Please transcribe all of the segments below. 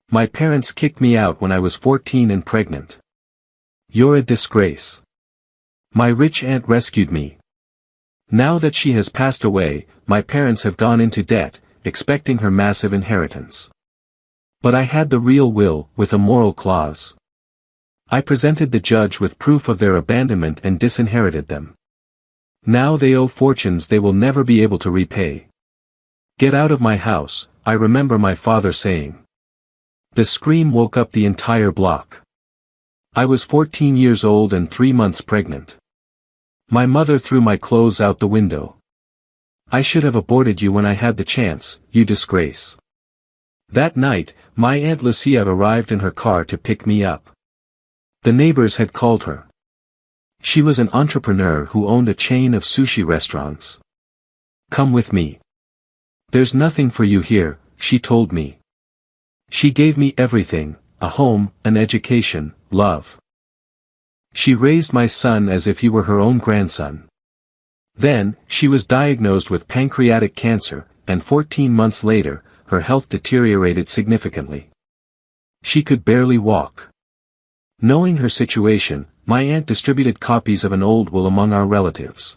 My parents kicked me out when I was 14 and pregnant. You're a disgrace. My rich aunt rescued me. Now that she has passed away, my parents have gone into debt, expecting her massive inheritance. But I had the real will, with a moral clause. I presented the judge with proof of their abandonment and disinherited them. Now they owe fortunes they will never be able to repay. Get out of my house, I remember my father saying. The scream woke up the entire block. I was 14 years old and 3 months pregnant. My mother threw my clothes out the window. I should have aborted you when I had the chance, you disgrace. That night, my Aunt Lucia arrived in her car to pick me up. The neighbors had called her. She was an entrepreneur who owned a chain of sushi restaurants. Come with me. There's nothing for you here, she told me. She gave me everything, a home, an education, love. She raised my son as if he were her own grandson. Then, she was diagnosed with pancreatic cancer, and 14 months later, her health deteriorated significantly. She could barely walk. Knowing her situation, my aunt distributed copies of an old will among our relatives.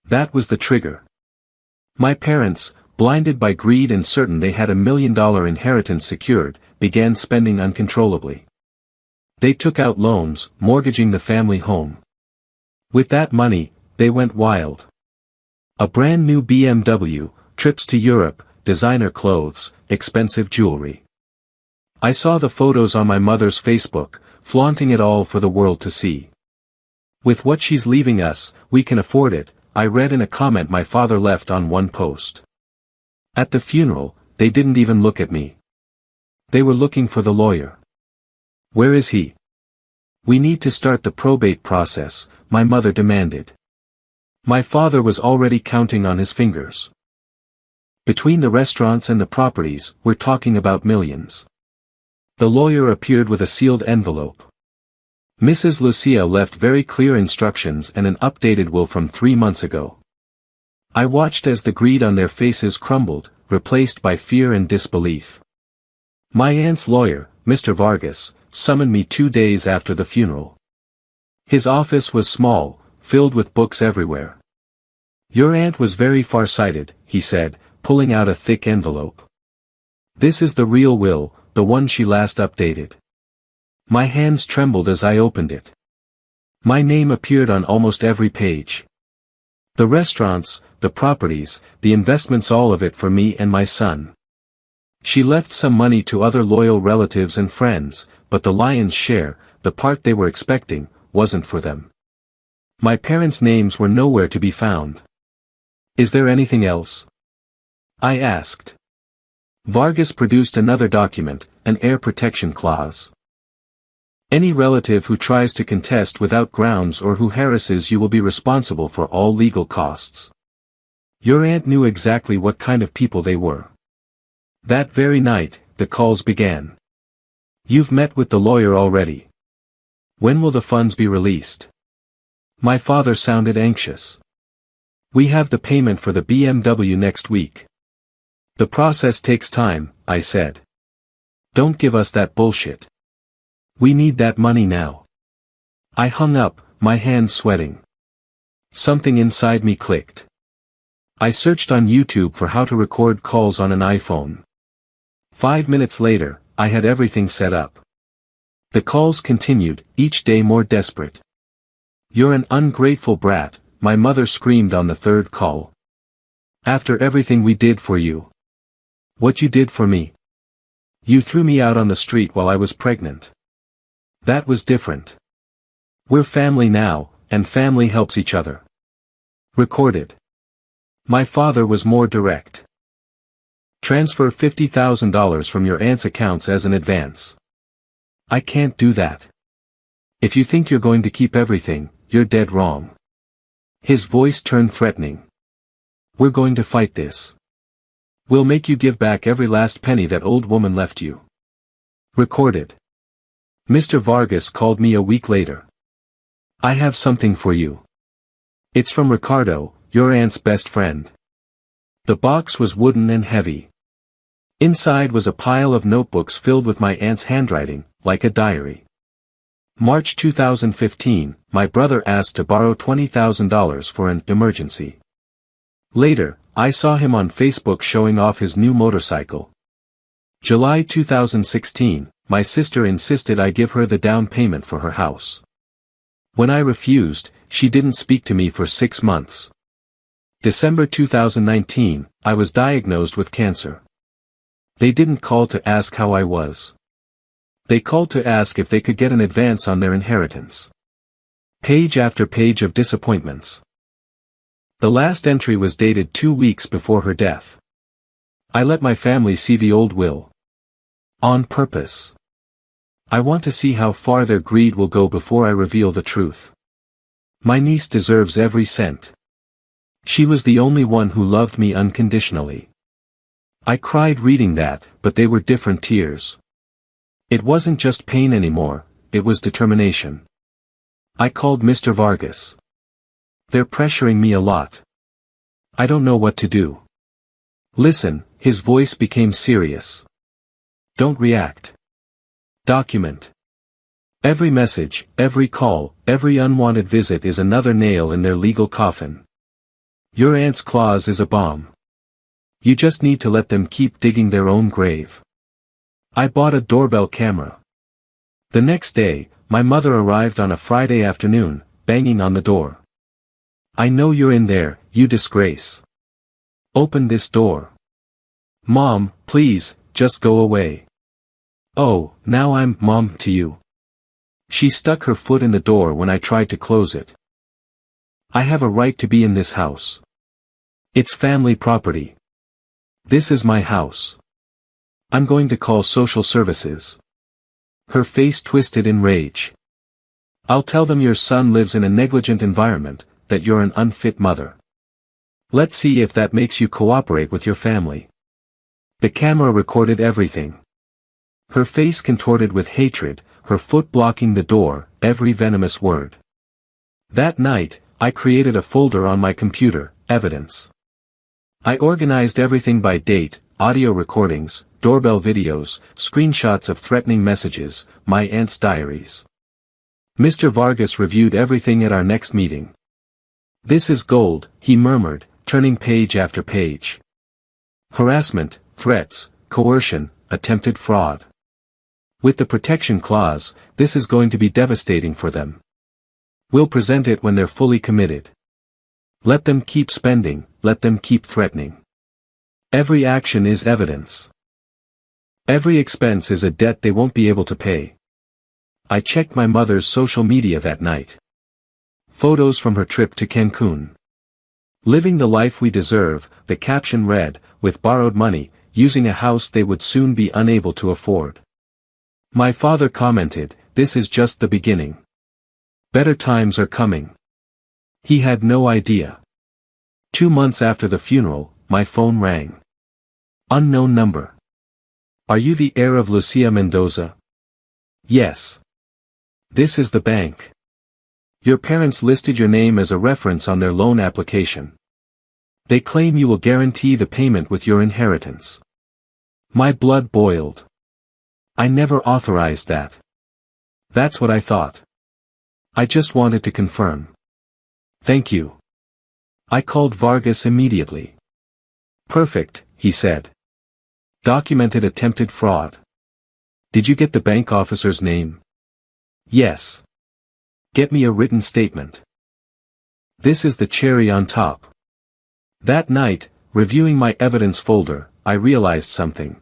That was the trigger. My parents, blinded by greed and certain they had $1 million inheritance secured, began spending uncontrollably. They took out loans, mortgaging the family home. With that money, they went wild. A brand new BMW, trips to Europe, designer clothes, expensive jewelry. I saw the photos on my mother's Facebook, flaunting it all for the world to see. With what she's leaving us, we can afford it, I read in a comment my father left on one post. At the funeral, they didn't even look at me. They were looking for the lawyer. Where is he? We need to start the probate process, my mother demanded. My father was already counting on his fingers. Between the restaurants and the properties, we're talking about millions. The lawyer appeared with a sealed envelope. Mrs. Lucia left very clear instructions and an updated will from 3 months ago. I watched as the greed on their faces crumbled, replaced by fear and disbelief. My aunt's lawyer, Mr. Vargas, summoned me 2 days after the funeral. His office was small, filled with books everywhere. Your aunt was very far-sighted, he said, pulling out a thick envelope. This is the real will, the one she last updated. My hands trembled as I opened it. My name appeared on almost every page. The restaurants, the properties, the investments, all of it for me and my son. She left some money to other loyal relatives and friends, but the lion's share, the part they were expecting, wasn't for them. My parents' names were nowhere to be found. Is there anything else? I asked. Vargas produced another document, an heir protection clause. Any relative who tries to contest without grounds or who harasses you will be responsible for all legal costs. Your aunt knew exactly what kind of people they were. That very night, the calls began. You've met with the lawyer already. When will the funds be released? My father sounded anxious. We have the payment for the BMW next week. The process takes time, I said. Don't give us that bullshit. We need that money now. I hung up, my hands sweating. Something inside me clicked. I searched on YouTube for how to record calls on an iPhone. 5 minutes later, I had everything set up. The calls continued, each day more desperate. You're an ungrateful brat, my mother screamed on the third call. After everything we did for you. What you did for me. You threw me out on the street while I was pregnant. That was different. We're family now, and family helps each other. Recorded. My father was more direct. Transfer $50,000 from your aunt's accounts as an advance. I can't do that. If you think you're going to keep everything, you're dead wrong. His voice turned threatening. We're going to fight this. We'll make you give back every last penny that old woman left you. Recorded. Mr. Vargas called me a week later. I have something for you. It's from Ricardo, your aunt's best friend. The box was wooden and heavy. Inside was a pile of notebooks filled with my aunt's handwriting, like a diary. March 2015, my brother asked to borrow $20,000 for an emergency. Later, I saw him on Facebook showing off his new motorcycle. July 2016, my sister insisted I give her the down payment for her house. When I refused, she didn't speak to me for 6 months. December 2019, I was diagnosed with cancer. They didn't call to ask how I was. They called to ask if they could get an advance on their inheritance. Page after page of disappointments. The last entry was dated 2 weeks before her death. I let my family see the old will. On purpose. I want to see how far their greed will go before I reveal the truth. My niece deserves every cent. She was the only one who loved me unconditionally. I cried reading that, but they were different tears. It wasn't just pain anymore, it was determination. I called Mr. Vargas. They're pressuring me a lot. I don't know what to do. Listen, his voice became serious. Don't react. Document. Every message, every call, every unwanted visit is another nail in their legal coffin. Your aunt's clause is a bomb. You just need to let them keep digging their own grave. I bought a doorbell camera. The next day, my mother arrived on a Friday afternoon, banging on the door. I know you're in there, you disgrace. Open this door. Mom, please, just go away. Oh, now I'm Mom to you. She stuck her foot in the door when I tried to close it. I have a right to be in this house. It's family property. This is my house. I'm going to call social services. Her face twisted in rage. I'll tell them your son lives in a negligent environment, that you're an unfit mother. Let's see if that makes you cooperate with your family. The camera recorded everything. Her face contorted with hatred, her foot blocking the door, every venomous word. That night, I created a folder on my computer, evidence. I organized everything by date, audio recordings, doorbell videos, screenshots of threatening messages, my aunt's diaries. Mr. Vargas reviewed everything at our next meeting. This is gold, he murmured, turning page after page. Harassment, threats, coercion, attempted fraud. With the protection clause, this is going to be devastating for them. We'll present it when they're fully committed. Let them keep spending, let them keep threatening. Every action is evidence. Every expense is a debt they won't be able to pay. I checked my mother's social media that night. Photos from her trip to Cancun. Living the life we deserve, the caption read, with borrowed money, using a house they would soon be unable to afford. My father commented, this is just the beginning. Better times are coming. He had no idea. 2 months after the funeral, my phone rang. Unknown number. Are you the heir of Lucia Mendoza? Yes. This is the bank. Your parents listed your name as a reference on their loan application. They claim you will guarantee the payment with your inheritance. My blood boiled. I never authorized that. That's what I thought. I just wanted to confirm. Thank you. I called Vargas immediately. Perfect, he said. Documented attempted fraud. Did you get the bank officer's name? Yes. Get me a written statement. This is the cherry on top. That night, reviewing my evidence folder, I realized something.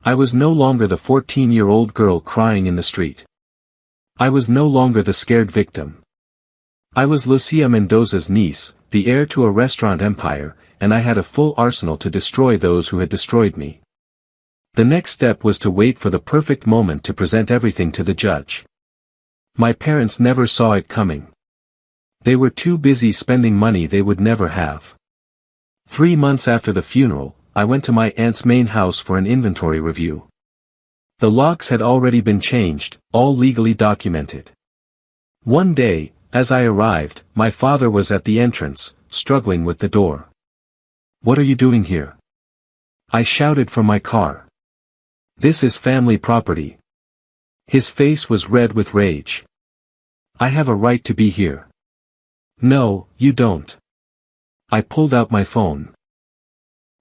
I was no longer the 14-year-old girl crying in the street. I was no longer the scared victim. I was Lucia Mendoza's niece, the heir to a restaurant empire, and I had a full arsenal to destroy those who had destroyed me. The next step was to wait for the perfect moment to present everything to the judge. My parents never saw it coming. They were too busy spending money they would never have. 3 months after the funeral, I went to my aunt's main house for an inventory review. The locks had already been changed, all legally documented. One day, as I arrived, my father was at the entrance, struggling with the door. What are you doing here? I shouted from my car. This is family property. His face was red with rage. I have a right to be here. No, you don't. I pulled out my phone.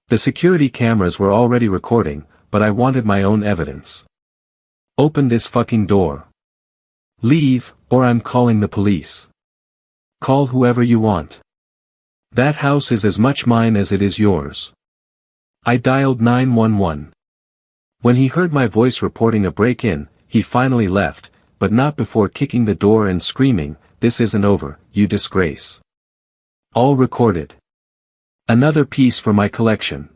The security cameras were already recording, but I wanted my own evidence. Open this fucking door. Leave, or I'm calling the police. Call whoever you want. That house is as much mine as it is yours. I dialed 911. When he heard my voice reporting a break-in, he finally left, but not before kicking the door and screaming, "This isn't over, you disgrace." All recorded. Another piece for my collection.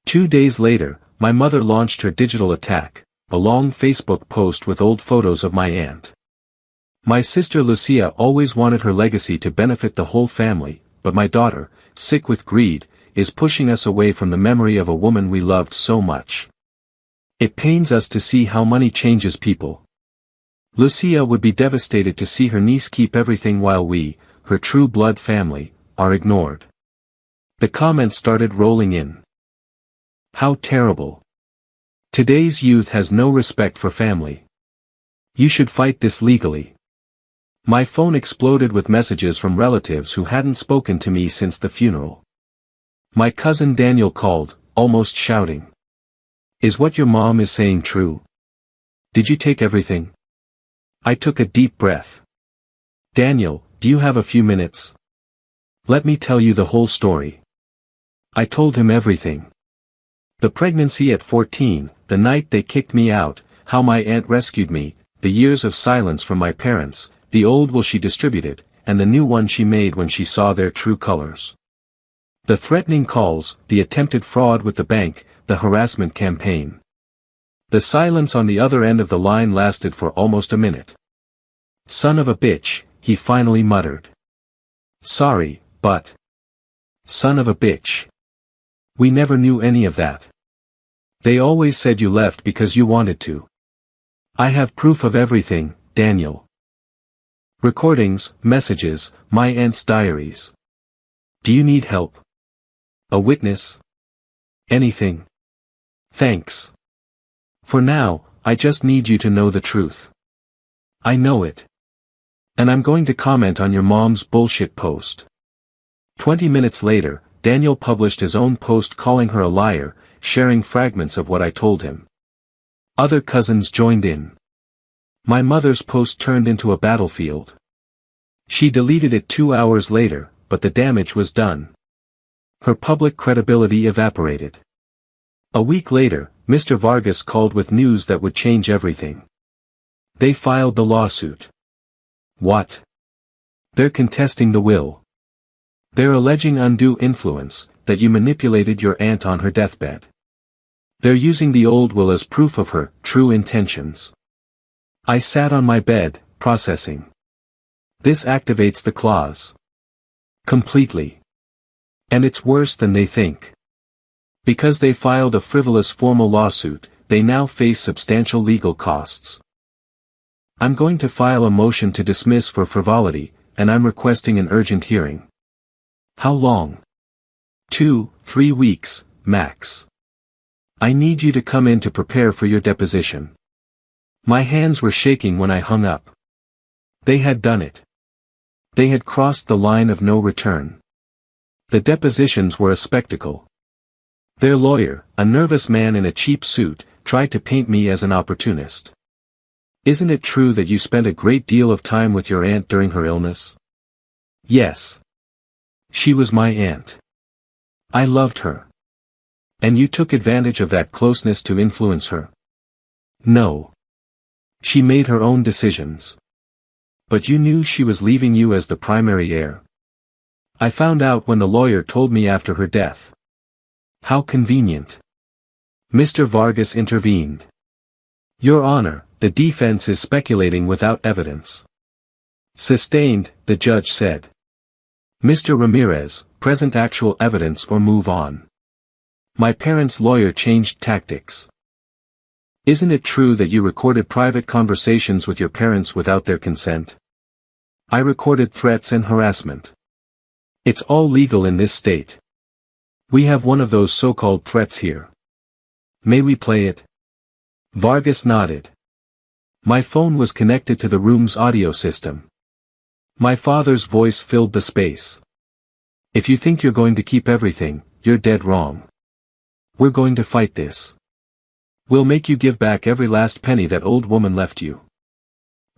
2 days later, my mother launched her digital attack, a long Facebook post with old photos of my aunt. My sister Lucia always wanted her legacy to benefit the whole family, but my daughter, sick with greed, is pushing us away from the memory of a woman we loved so much. It pains us to see how money changes people. Lucia would be devastated to see her niece keep everything while we, her true blood family, are ignored. The comments started rolling in. How terrible. Today's youth has no respect for family. You should fight this legally. My phone exploded with messages from relatives who hadn't spoken to me since the funeral. My cousin Daniel called, almost shouting. Is what your mom is saying true? Did you take everything? I took a deep breath. Daniel, do you have a few minutes? Let me tell you the whole story. I told him everything. The pregnancy at 14, the night they kicked me out, how my aunt rescued me, the years of silence from my parents, the old will she distributed, and the new one she made when she saw their true colors. The threatening calls, the attempted fraud with the bank, the harassment campaign. The silence on the other end of the line lasted for almost a minute. Son of a bitch, he finally muttered. Sorry, but... Son of a bitch. We never knew any of that. They always said you left because you wanted to. I have proof of everything, Daniel. Recordings, messages, my aunt's diaries. Do you need help? A witness? Anything? Thanks. For now, I just need you to know the truth. I know it. And I'm going to comment on your mom's bullshit post. 20 minutes later, Daniel published his own post calling her a liar, sharing fragments of what I told him. Other cousins joined in. My mother's post turned into a battlefield. She deleted it 2 hours later, but the damage was done. Her public credibility evaporated. A week later, Mr. Vargas called with news that would change everything. They filed the lawsuit. What? They're contesting the will. They're alleging undue influence, that you manipulated your aunt on her deathbed. They're using the old will as proof of her true intentions. I sat on my bed, processing. This activates the clause. Completely. And it's worse than they think. Because they filed a frivolous formal lawsuit, they now face substantial legal costs. I'm going to file a motion to dismiss for frivolity, and I'm requesting an urgent hearing. How long? 2-3 weeks, max. I need you to come in to prepare for your deposition. My hands were shaking when I hung up. They had done it. They had crossed the line of no return. The depositions were a spectacle. Their lawyer, a nervous man in a cheap suit, tried to paint me as an opportunist. Isn't it true that you spent a great deal of time with your aunt during her illness? Yes. She was my aunt. I loved her. And you took advantage of that closeness to influence her? No. She made her own decisions. But you knew she was leaving you as the primary heir. I found out when the lawyer told me after her death. How convenient. Mr. Vargas intervened. Your Honor, the defense is speculating without evidence. Sustained, the judge said. Mr. Ramirez, present actual evidence or move on. My parents' lawyer changed tactics. Isn't it true that you recorded private conversations with your parents without their consent? I recorded threats and harassment. It's all legal in this state. We have one of those so-called threats here. May we play it? Vargas nodded. My phone was connected to the room's audio system. My father's voice filled the space. If you think you're going to keep everything, you're dead wrong. We're going to fight this. We'll make you give back every last penny that old woman left you.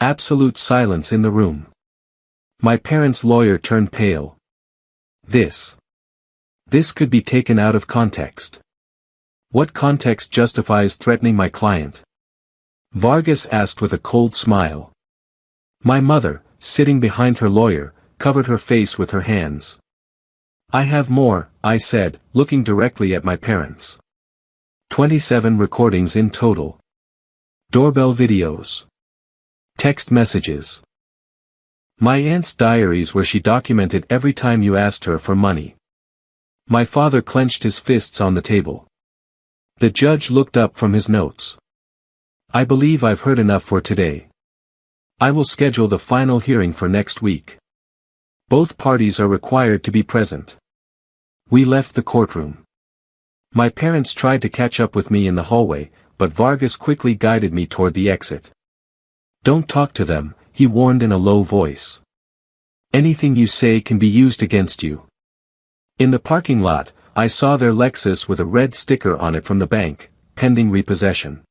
Absolute silence in the room. My parents' lawyer turned pale. This could be taken out of context. What context justifies threatening my client? Vargas asked with a cold smile. My mother, sitting behind her lawyer, covered her face with her hands. I have more, I said, looking directly at my parents. 27 recordings in total. Doorbell videos. Text messages. My aunt's diaries where she documented every time you asked her for money. My father clenched his fists on the table. The judge looked up from his notes. I believe I've heard enough for today. I will schedule the final hearing for next week. Both parties are required to be present. We left the courtroom. My parents tried to catch up with me in the hallway, but Vargas quickly guided me toward the exit. Don't talk to them, he warned in a low voice. Anything you say can be used against you. In the parking lot, I saw their Lexus with a red sticker on it from the bank, pending repossession.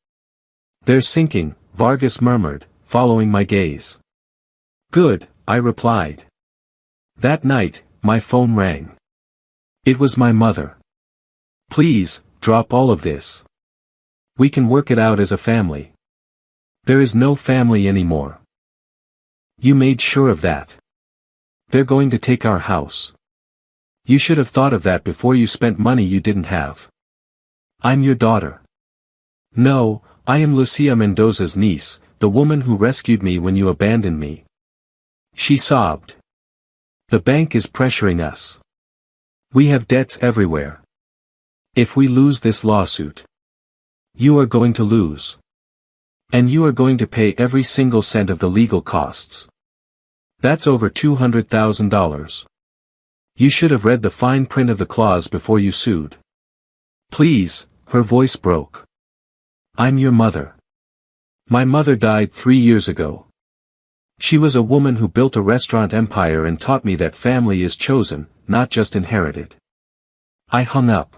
They're sinking, Vargas murmured, following my gaze. Good, I replied. That night, my phone rang. It was my mother. Please, drop all of this. We can work it out as a family. There is no family anymore. You made sure of that. They're going to take our house. You should have thought of that before you spent money you didn't have. I'm your daughter. No, I am Lucia Mendoza's niece, the woman who rescued me when you abandoned me. She sobbed. The bank is pressuring us. We have debts everywhere. If we lose this lawsuit, you are going to lose. And you are going to pay every single cent of the legal costs. That's over $200,000. You should have read the fine print of the clause before you sued. Please, her voice broke. I'm your mother. My mother died 3 years ago. She was a woman who built a restaurant empire and taught me that family is chosen, not just inherited. I hung up.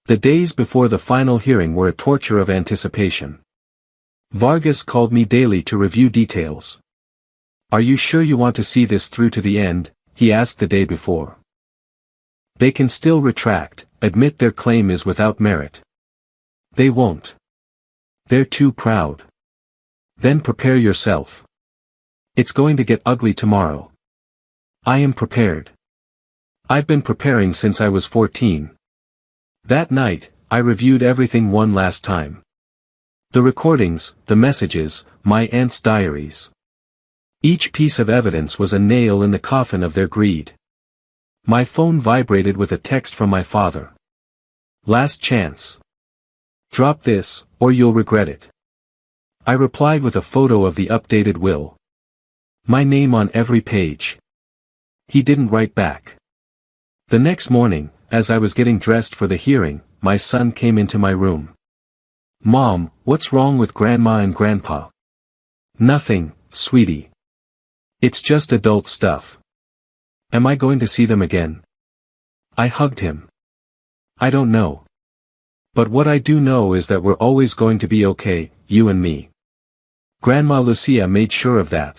The days before the final hearing were a torture of anticipation. Vargas called me daily to review details. Are you sure you want to see this through to the end? He asked the day before. They can still retract, admit their claim is without merit. They won't. They're too proud. Then prepare yourself. It's going to get ugly tomorrow. I am prepared. I've been preparing since I was 14. That night, I reviewed everything one last time. The recordings, the messages, my aunt's diaries. Each piece of evidence was a nail in the coffin of their greed. My phone vibrated with a text from my father. Last chance. Drop this, or you'll regret it. I replied with a photo of the updated will. My name on every page. He didn't write back. The next morning, as I was getting dressed for the hearing, my son came into my room. Mom, what's wrong with Grandma and Grandpa? Nothing, sweetie. It's just adult stuff. Am I going to see them again? I hugged him. I don't know. But what I do know is that we're always going to be okay, you and me. Grandma Lucia made sure of that.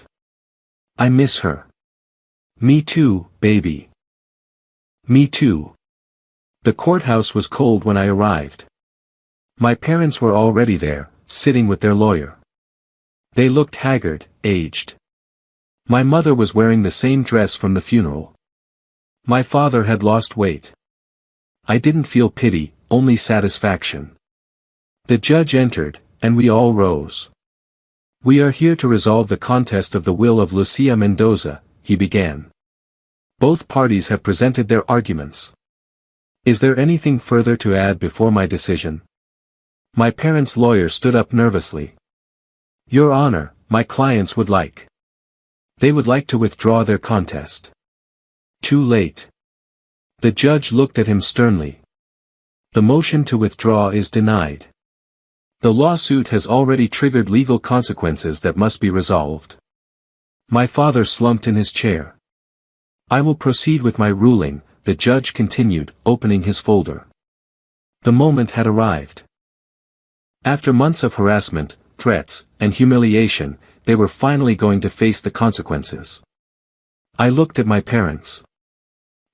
I miss her. Me too, baby. Me too. The courthouse was cold when I arrived. My parents were already there, sitting with their lawyer. They looked haggard, aged. My mother was wearing the same dress from the funeral. My father had lost weight. I didn't feel pity, only satisfaction. The judge entered, and we all rose. We are here to resolve the contest of the will of Lucia Mendoza, he began. Both parties have presented their arguments. Is there anything further to add before my decision? My parents' lawyer stood up nervously. Your Honor, my clients would like. They would like to withdraw their contest. Too late. The judge looked at him sternly. The motion to withdraw is denied. The lawsuit has already triggered legal consequences that must be resolved. My father slumped in his chair. I will proceed with my ruling, the judge continued, opening his folder. The moment had arrived. After months of harassment, threats, and humiliation, they were finally going to face the consequences. I looked at my parents.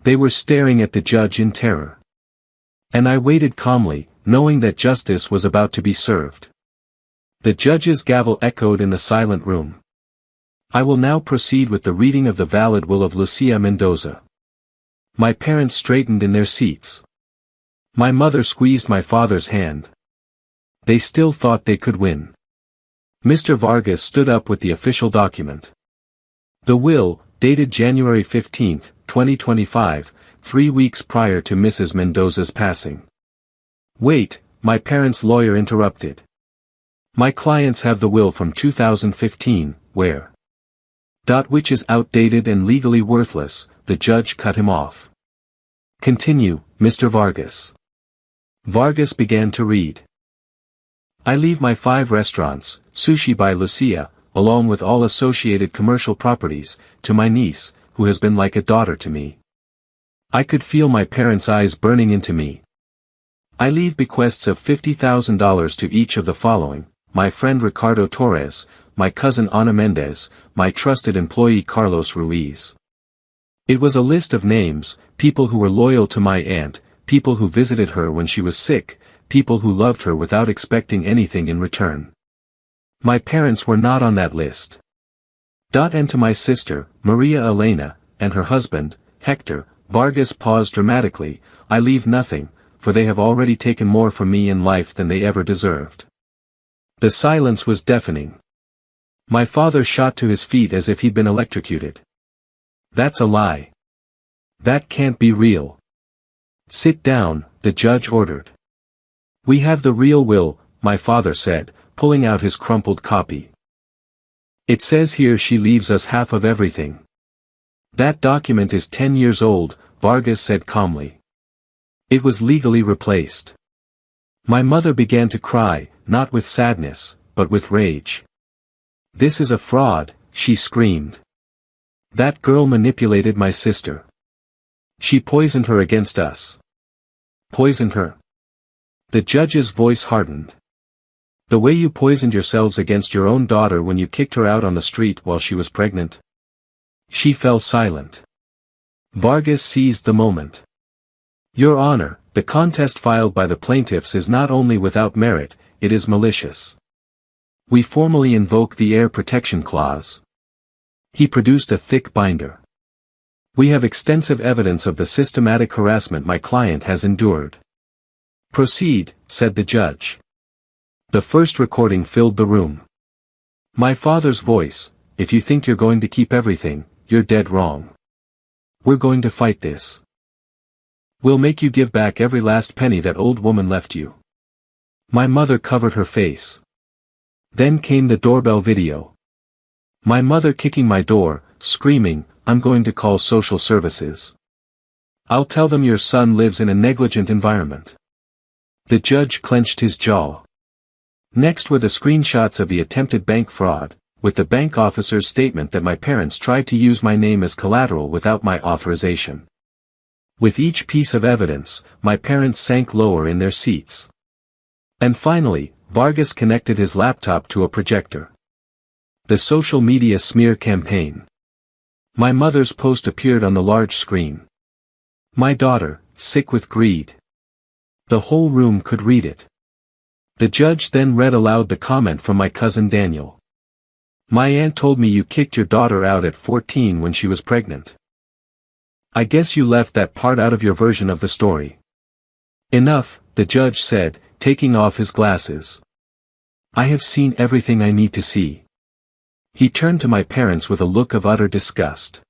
They were staring at the judge in terror. And I waited calmly, knowing that justice was about to be served. The judge's gavel echoed in the silent room. I will now proceed with the reading of the valid will of Lucia Mendoza. My parents straightened in their seats. My mother squeezed my father's hand. They still thought they could win. Mr. Vargas stood up with the official document. The will, dated January 15, 2025, 3 weeks prior to Mrs. Mendoza's passing. Wait, my parents' lawyer interrupted. My clients have the will from 2015, where? Which is outdated and legally worthless, the judge cut him off. Continue, Mr. Vargas. Vargas began to read. I leave my 5 restaurants, Sushi by Lucia, along with all associated commercial properties, to my niece, who has been like a daughter to me. I could feel my parents' eyes burning into me. I leave bequests of $50,000 to each of the following: my friend Ricardo Torres, my cousin Ana Mendez, my trusted employee Carlos Ruiz. It was a list of names, people who were loyal to my aunt, people who visited her when she was sick, people who loved her without expecting anything in return. My parents were not on that list. And to my sister, Maria Elena, and her husband, Hector, Vargas paused dramatically, I leave nothing, for they have already taken more from me in life than they ever deserved. The silence was deafening. My father shot to his feet as if he'd been electrocuted. That's a lie. That can't be real. Sit down, the judge ordered. We have the real will, my father said, pulling out his crumpled copy. It says here she leaves us half of everything. That document is 10 years old, Vargas said calmly. It was legally replaced. My mother began to cry, not with sadness, but with rage. This is a fraud, she screamed. That girl manipulated my sister. She poisoned her against us. Poisoned her. The judge's voice hardened. The way you poisoned yourselves against your own daughter when you kicked her out on the street while she was pregnant. She fell silent. Vargas seized the moment. Your Honor, the contest filed by the plaintiffs is not only without merit, it is malicious. We formally invoke the Heir Protection Clause. He produced a thick binder. We have extensive evidence of the systematic harassment my client has endured. Proceed, said the judge. The first recording filled the room. My father's voice, if you think you're going to keep everything, you're dead wrong. We're going to fight this. We'll make you give back every last penny that old woman left you. My mother covered her face. Then came the doorbell video. My mother kicking my door, screaming, I'm going to call social services. I'll tell them your son lives in a negligent environment. The judge clenched his jaw. Next were the screenshots of the attempted bank fraud, with the bank officer's statement that my parents tried to use my name as collateral without my authorization. With each piece of evidence, my parents sank lower in their seats. And finally, Vargas connected his laptop to a projector. The social media smear campaign. My mother's post appeared on the large screen. My daughter, sick with greed. The whole room could read it. The judge then read aloud the comment from my cousin Daniel. My aunt told me you kicked your daughter out at 14 when she was pregnant. I guess you left that part out of your version of the story. Enough, the judge said, taking off his glasses. I have seen everything I need to see. He turned to my parents with a look of utter disgust.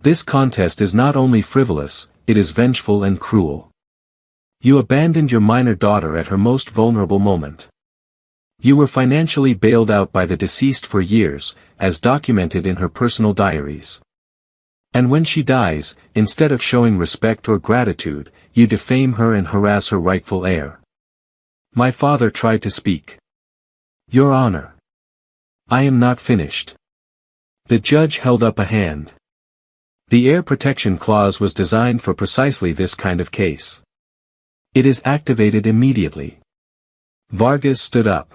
This contest is not only frivolous, it is vengeful and cruel. You abandoned your minor daughter at her most vulnerable moment. You were financially bailed out by the deceased for years, as documented in her personal diaries. And when she dies, instead of showing respect or gratitude, you defame her and harass her rightful heir. My father tried to speak. Your Honor. I am not finished. The judge held up a hand. The heir protection clause was designed for precisely this kind of case. It is activated immediately. Vargas stood up.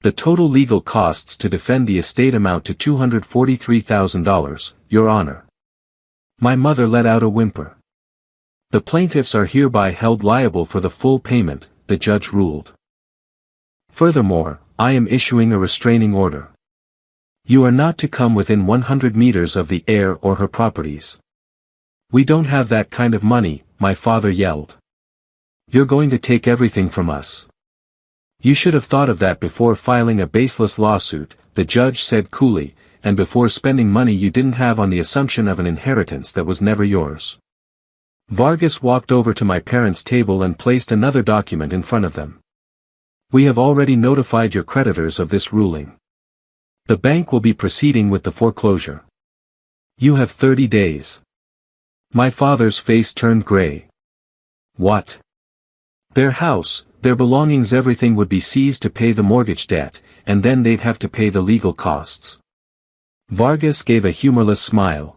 The total legal costs to defend the estate amount to $243,000, Your Honor. My mother let out a whimper. The plaintiffs are hereby held liable for the full payment, the judge ruled. Furthermore, I am issuing a restraining order. You are not to come within 100 meters of the heir or her properties. We don't have that kind of money, my father yelled. You're going to take everything from us. You should have thought of that before filing a baseless lawsuit, the judge said coolly, and before spending money you didn't have on the assumption of an inheritance that was never yours. Vargas walked over to my parents' table and placed another document in front of them. We have already notified your creditors of this ruling. The bank will be proceeding with the foreclosure. You have 30 days. My father's face turned gray. What? Their house, their belongings, everything would be seized to pay the mortgage debt, and then they'd have to pay the legal costs. Vargas gave a humorless smile.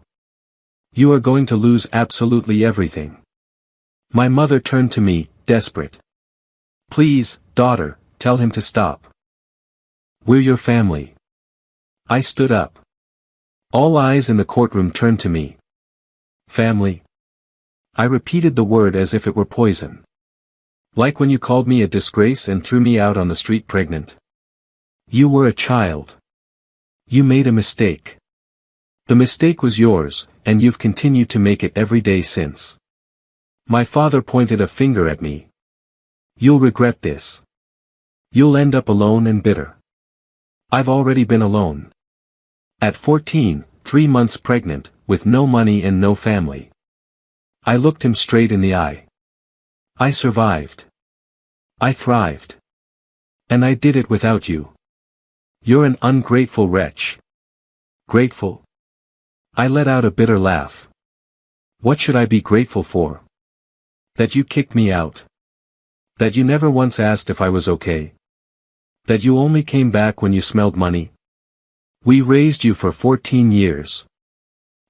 You are going to lose absolutely everything. My mother turned to me, desperate. Please, daughter, tell him to stop. We're your family. I stood up. All eyes in the courtroom turned to me. Family? I repeated the word as if it were poison. Like when you called me a disgrace and threw me out on the street pregnant. You were a child. You made a mistake. The mistake was yours, and you've continued to make it every day since. My father pointed a finger at me. You'll regret this. You'll end up alone and bitter. I've already been alone. At 14, 3 months pregnant, with no money and no family. I looked him straight in the eye. I survived. I thrived. And I did it without you. You're an ungrateful wretch. Grateful? I let out a bitter laugh. What should I be grateful for? That you kicked me out. That you never once asked if I was okay. That you only came back when you smelled money. We raised you for 14 years.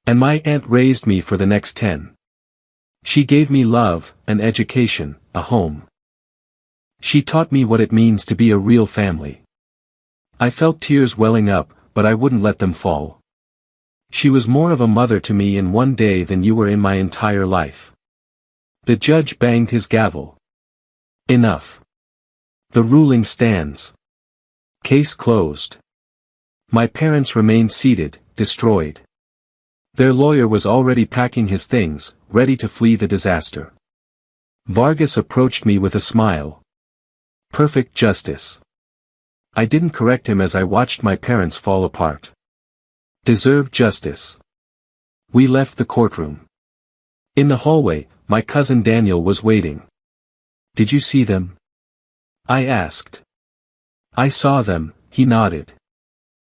And my aunt raised me for the next 10. She gave me love, an education, a home. She taught me what it means to be a real family. I felt tears welling up, but I wouldn't let them fall. She was more of a mother to me in one day than you were in my entire life. The judge banged his gavel. Enough. The ruling stands. Case closed. My parents remained seated, destroyed. Their lawyer was already packing his things, ready to flee the disaster. Vargas approached me with a smile. Perfect justice. I didn't correct him as I watched my parents fall apart. Deserved justice. We left the courtroom. In the hallway, my cousin Daniel was waiting. Did you see them? I asked. I saw them, he nodded.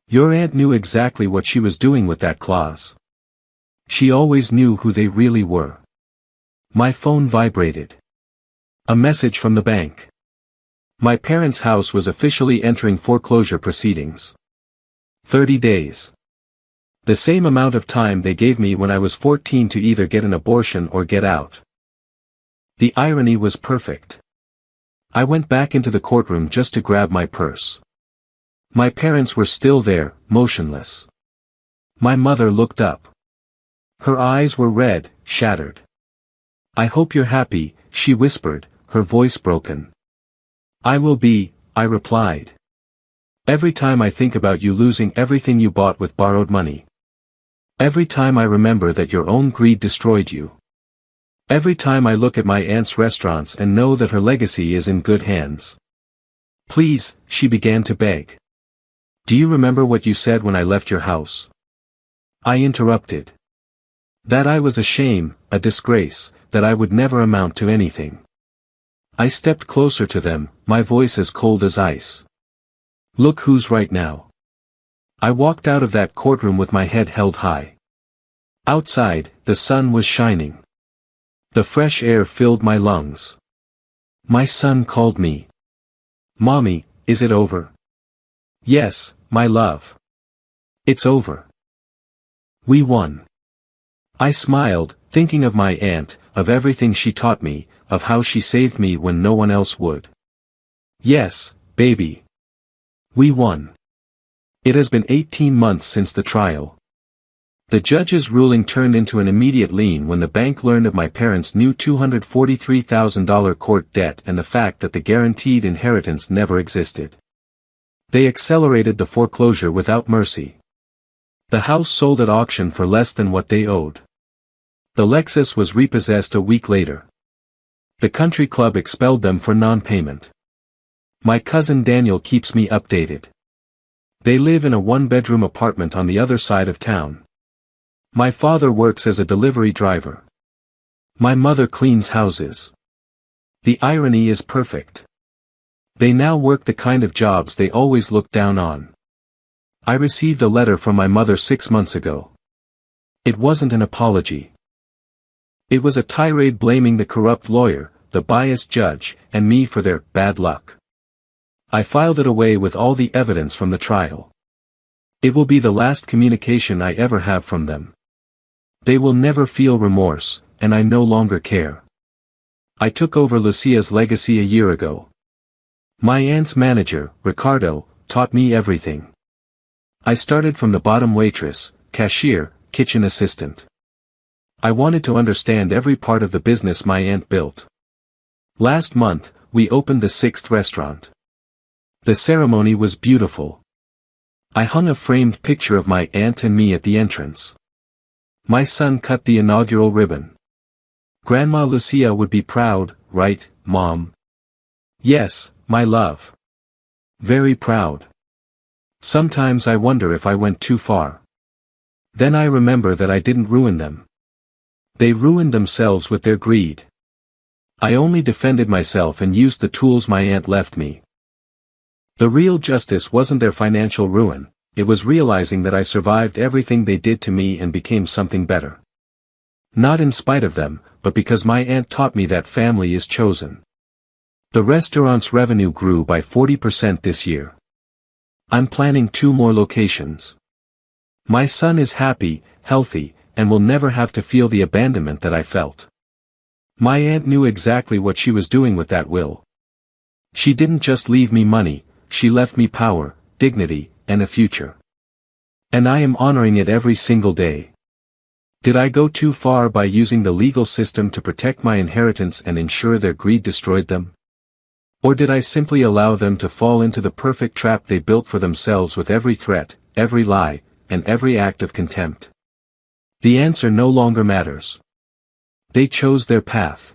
Your aunt knew exactly what she was doing with that clause. She always knew who they really were. My phone vibrated. A message from the bank. My parents' house was officially entering foreclosure proceedings. 30 days. The same amount of time they gave me when I was 14 to either get an abortion or get out. The irony was perfect. I went back into the courtroom just to grab my purse. My parents were still there, motionless. My mother looked up. Her eyes were red, shattered. I hope you're happy, she whispered, her voice broken. I will be, I replied. Every time I think about you losing everything you bought with borrowed money. Every time I remember that your own greed destroyed you. Every time I look at my aunt's restaurants and know that her legacy is in good hands. Please, she began to beg. Do you remember what you said when I left your house? I interrupted. That I was a shame, a disgrace, that I would never amount to anything. I stepped closer to them, my voice as cold as ice. Look who's right now. I walked out of that courtroom with my head held high. Outside, the sun was shining. The fresh air filled my lungs. My son called me. "Mommy, is it over?" "Yes, my love. It's over. We won." I smiled, thinking of my aunt, of everything she taught me, of how she saved me when no one else would. "Yes, baby. We won." It has been 18 months since the trial. The judge's ruling turned into an immediate lien when the bank learned of my parents' new $243,000 court debt and the fact that the guaranteed inheritance never existed. They accelerated the foreclosure without mercy. The house sold at auction for less than what they owed. The Lexus was repossessed a week later. The country club expelled them for non-payment. My cousin Daniel keeps me updated. They live in a one-bedroom apartment on the other side of town. My father works as a delivery driver. My mother cleans houses. The irony is perfect. They now work the kind of jobs they always looked down on. I received a letter from my mother 6 months ago. It wasn't an apology. It was a tirade blaming the corrupt lawyer, the biased judge, and me for their bad luck. I filed it away with all the evidence from the trial. It will be the last communication I ever have from them. They will never feel remorse, and I no longer care. I took over Lucia's legacy a year ago. My aunt's manager, Ricardo, taught me everything. I started from the bottom: waitress, cashier, kitchen assistant. I wanted to understand every part of the business my aunt built. Last month, we opened the 6th restaurant. The ceremony was beautiful. I hung a framed picture of my aunt and me at the entrance. My son cut the inaugural ribbon. Grandma Lucia would be proud, right, Mom? Yes, my love. Very proud. Sometimes I wonder if I went too far. Then I remember that I didn't ruin them. They ruined themselves with their greed. I only defended myself and used the tools my aunt left me. The real justice wasn't their financial ruin, it was realizing that I survived everything they did to me and became something better. Not in spite of them, but because my aunt taught me that family is chosen. The restaurant's revenue grew by 40% this year. I'm planning 2 more locations. My son is happy, healthy, and will never have to feel the abandonment that I felt. My aunt knew exactly what she was doing with that will. She didn't just leave me money, she left me power, dignity, and a future. And I am honoring it every single day. Did I go too far by using the legal system to protect my inheritance and ensure their greed destroyed them? Or did I simply allow them to fall into the perfect trap they built for themselves with every threat, every lie, and every act of contempt? The answer no longer matters. They chose their path.